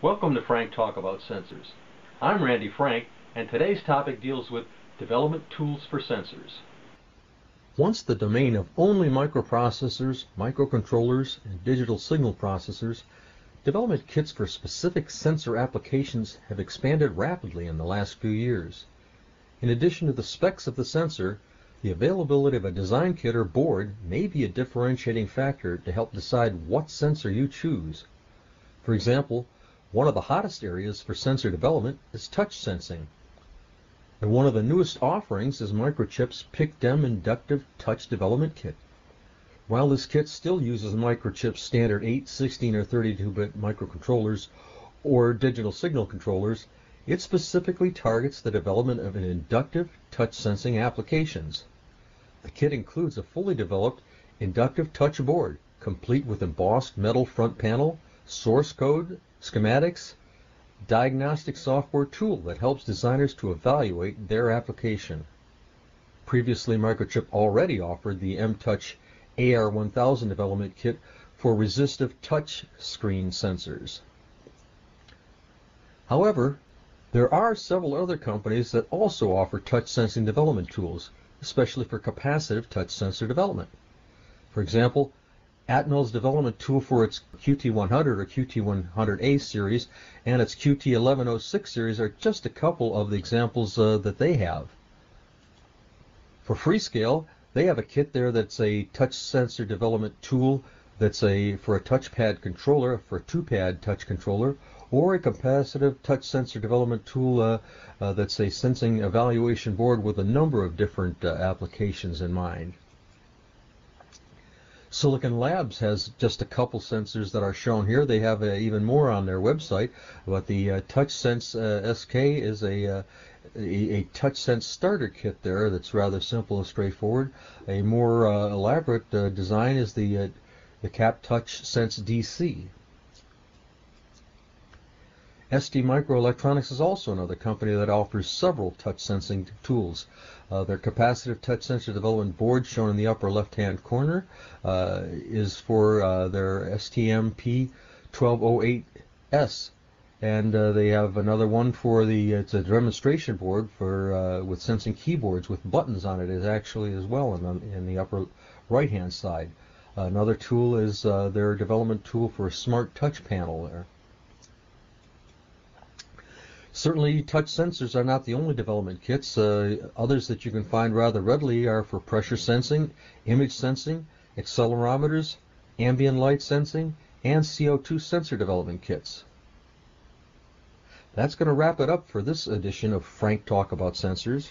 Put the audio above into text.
Welcome to Frank Talk About Sensors. I'm Randy Frank, and today's topic deals with development tools for sensors. Once the domain of only microprocessors, microcontrollers, and digital signal processors, development kits for specific sensor applications have expanded rapidly in the last few years. In addition to the specs of the sensor, the availability of a design kit or board may be a differentiating factor to help decide what sensor you choose. For example, one of the hottest areas for sensor development is touch sensing. And one of the newest offerings is Microchip's PIC-DEM Inductive Touch Development Kit. While this kit still uses Microchip's standard 8, 16, or 32-bit microcontrollers or digital signal controllers, it specifically targets the development of an inductive touch sensing applications. The kit includes a fully developed inductive touch board, complete with embossed metal front panel, source code, schematics, diagnostic software tool that helps designers to evaluate their application. Previously, Microchip already offered the M-Touch AR1000 development kit for resistive touch screen sensors. However, there are several other companies that also offer touch sensing development tools, especially for capacitive touch sensor development. For example, Atmel's development tool for its QT100 or QT100A series and its QT1106 series are just a couple of the examples that they have. For Freescale, they have a kit there that's a touch sensor development tool that's for a touchpad controller, for a two-pad touch controller, or a capacitive touch sensor development tool that's a sensing evaluation board with a number of different applications in mind. Silicon Labs has just a couple sensors that are shown here. They have even more on their website, but the TouchSense SK is a TouchSense starter kit there that's rather simple and straightforward. A more elaborate design is the CapTouchSense DC. STMicroelectronics is also another company that offers several touch sensing tools. Their capacitive touch sensor development board, shown in the upper left-hand corner, is for their STM-P1208S, and they have another one for it's a demonstration board for with sensing keyboards with buttons on it is actually as well in the upper right-hand side. Another tool is their development tool for a smart touch panel there. Certainly, touch sensors are not the only development kits. Others that you can find rather readily are for pressure sensing, image sensing, accelerometers, ambient light sensing, and CO2 sensor development kits. That's going to wrap it up for this edition of Frank Talk About Sensors.